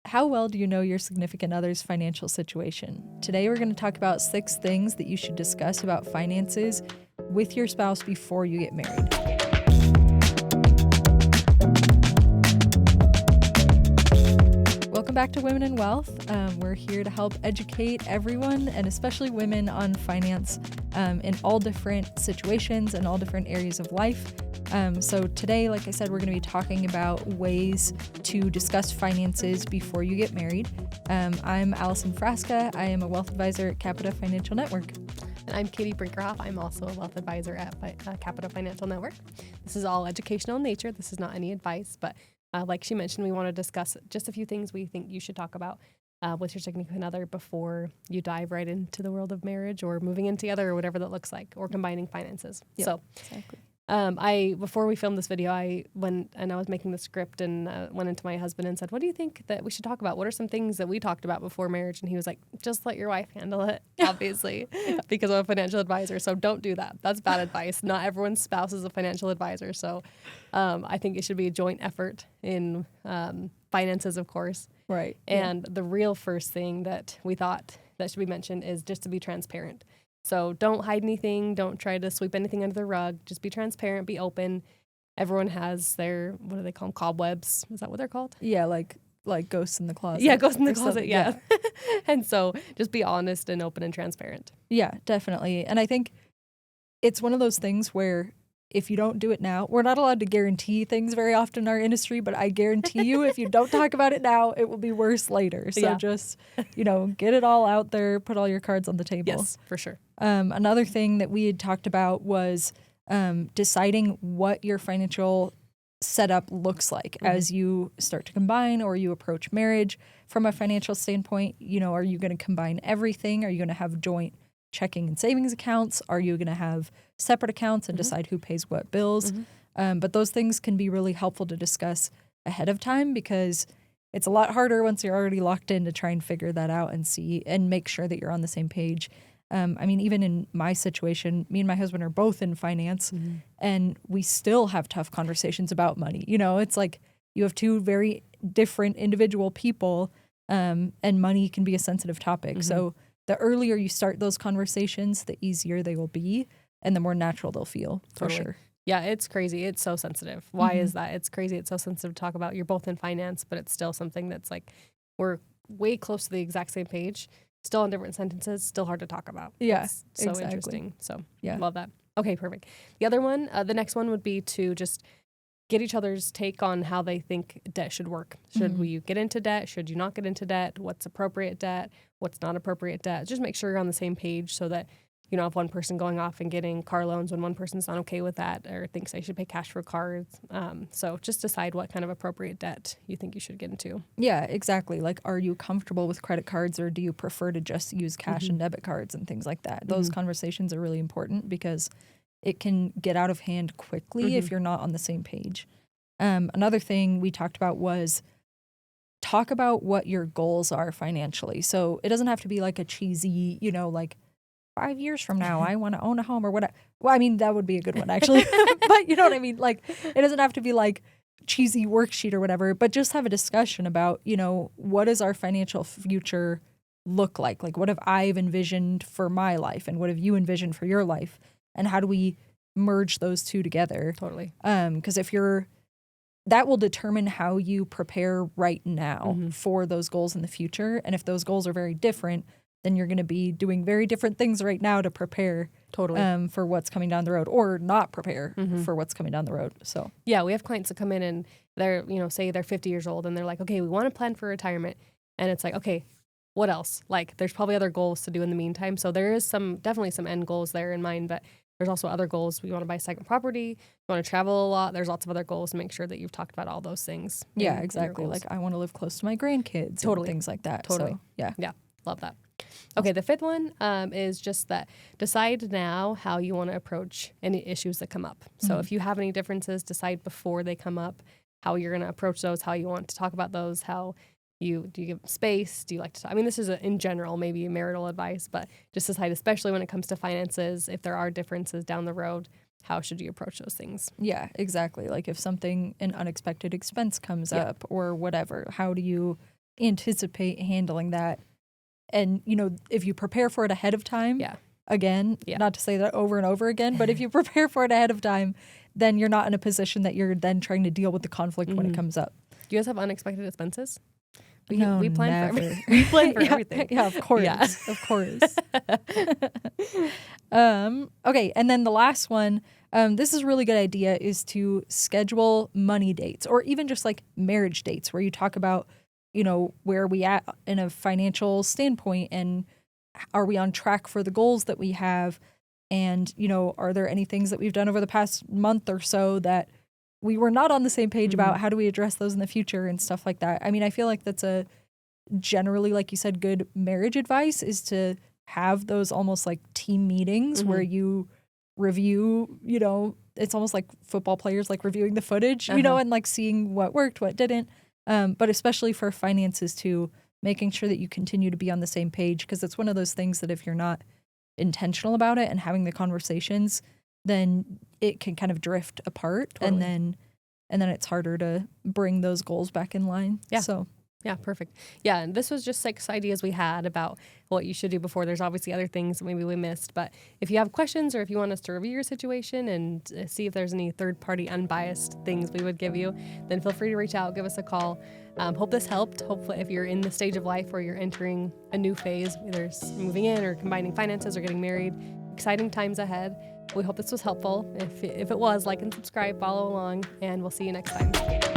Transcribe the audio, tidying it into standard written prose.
How well do you know your significant other's financial situation? Today we're going to talk about 6 things that you should discuss about finances with your spouse before you get married. Welcome back to Women in Wealth. We're here to help educate everyone, and especially women, on finance in all different situations and all different areas of life. So today, like I said, we're going to be talking about ways to discuss finances before you get married. I'm Alison Frasca. I am a wealth advisor at Capita Financial Network. And I'm Katie Brinkerhoff. I'm also a wealth advisor at Capita Financial Network. This is all educational in nature. This is not any advice, but like she mentioned, we want to discuss just a few things we think you should talk about with your significant other before you dive right into the world of marriage or moving in together or whatever that looks like, or combining finances. Yep, so exactly. Before we filmed this video, I was making the script and went into my husband and said, what do you think that we should talk about? What are some things that we talked about before marriage? And he was like, just let your wife handle it, obviously, because I'm a financial advisor. So don't do that. That's bad advice. Not everyone's spouse is a financial advisor. So I think it should be a joint effort in finances, of course. Right. And the real first thing that we thought that should be mentioned is just to be transparent. So don't hide anything. Don't try to sweep anything under the rug. Just be transparent, be open. Everyone has their, what do they call them? Cobwebs. Is that what they're called? Yeah, like ghosts in the closet. Yeah, ghosts in the closet, yeah. And so just be honest and open and transparent. Yeah, definitely. And I think it's one of those things where if you don't do it now, we're not allowed to guarantee things very often in our industry, but I guarantee you if you don't talk about it now, it will be worse later. So just, get it all out there, put all your cards on the table. Yes, for sure. Another thing that we had talked about was deciding what your financial setup looks like as you start to combine or you approach marriage from a financial standpoint. Are you going to combine everything? Are you going to have joint checking and savings accounts? Are you going to have separate accounts and decide who pays what bills? But those things can be really helpful to discuss ahead of time, because it's a lot harder once you're already locked in to try and figure that out and see and make sure that you're on the same page. Even in my situation, me and my husband are both in finance, and we still have tough conversations about money. It's like you have two very different individual people, and money can be a sensitive topic. So the earlier you start those conversations, the easier they will be and the more natural they'll feel, for sure. Yeah, it's crazy. It's so sensitive. Why is that? It's crazy. It's so sensitive to talk about. You're both in finance, but it's still something that's like we're way close to the exact same page, still in different sentences, still hard to talk about. Yeah, it's so exactly. interesting. So yeah, love that. Okay, perfect. The other one, the next one would be to just get each other's take on how they think debt should work. Should we get into debt? Should you not get into debt? What's appropriate debt? What's not appropriate debt? Just make sure you're on the same page so that you don't have one person going off and getting car loans when one person's not okay with that or thinks they should pay cash for cars. So just decide what kind of appropriate debt you think you should get into. Yeah, exactly. Like, are you comfortable with credit cards, or do you prefer to just use cash and debit cards and things like that? Those conversations are really important because it can get out of hand quickly if you're not on the ssame page. Another thing we talked about was talk about what your goals are financially. So it doesn't have to be like a cheesy, like 5 years from now, I want to own a home or whatever. Well, that would be a good one, actually. But you know what I mean? Like, it doesn't have to be like cheesy worksheet or whatever, but just have a discussion about, what does our financial future look like? Like, what have I envisioned for my life, and what have you envisioned for your life? And how do we merge those two together? Totally. Because that will determine how you prepare right now for those goals in the future. And if those goals are very different, then you're going to be doing very different things right now to prepare for what's coming down the road, or not prepare for what's coming down the road. So yeah, we have clients that come in and they're, say they're 50 years old and they're like, okay, we want to plan for retirement. And it's like, okay, what else? Like, there's probably other goals to do in the meantime. So there is definitely some end goals there in mind, but there's also other goals. We want to buy second property. We want to travel a lot. There's lots of other goals to make sure that you've talked about all those things. Yeah, exactly. Like, I want to live close to my grandkids. And things like that. Totally. So, yeah. Yeah. Love that. Okay. The fifth one is just that decide now how you want to approach any issues that come up. So if you have any differences, decide before they come up how you're going to approach those, how you want to talk about those, do you give space? Do you like to talk? This is in general, maybe marital advice, but just decide, especially when it comes to finances, if there are differences down the road, how should you approach those things? Yeah, exactly. Like, if an unexpected expense comes up or whatever, how do you anticipate handling that. And, you know, if you prepare for it ahead of time, again, not to say that over and over again, but if you prepare for it ahead of time, then you're not in a position that you're then trying to deal with the conflict when it comes up. Do you guys have unexpected expenses? We never. plan for we plan for everything. Yeah, of course. Yeah. Of course. Okay, and then the last one, this is a really good idea, is to schedule money dates or even just like marriage dates where you talk about, you know, where are we at in a financial standpoint and are we on track for the goals that we have? And, you know, are there any things that we've done over the past month or so that we were not on the same page about? How do we address those in the future and stuff like that? I mean, I feel like that's a generally, like you said, good marriage advice is to have those almost like team meetings where you review, you know, it's almost like football players like reviewing the footage, you know, and like seeing what worked, what didn't. But especially for finances too, making sure that you continue to be on the same page, because it's one of those things that if you're not intentional about it and having the conversations, then it can kind of drift apart. And then it's harder to bring those goals back in line. So yeah, perfect. Yeah, and this was just 6 ideas we had about what you should do before. There's obviously other things that maybe we missed, but if you have questions or if you want us to review your situation and see if there's any third-party unbiased things we would give you, then feel free to reach out, give us a call. Hope this helped. Hopefully, if you're in the stage of life where you're entering a new phase, whether it's moving in or combining finances or getting married, exciting times ahead. We hope this was helpful. If it was, like and subscribe, follow along, and we'll see you next time.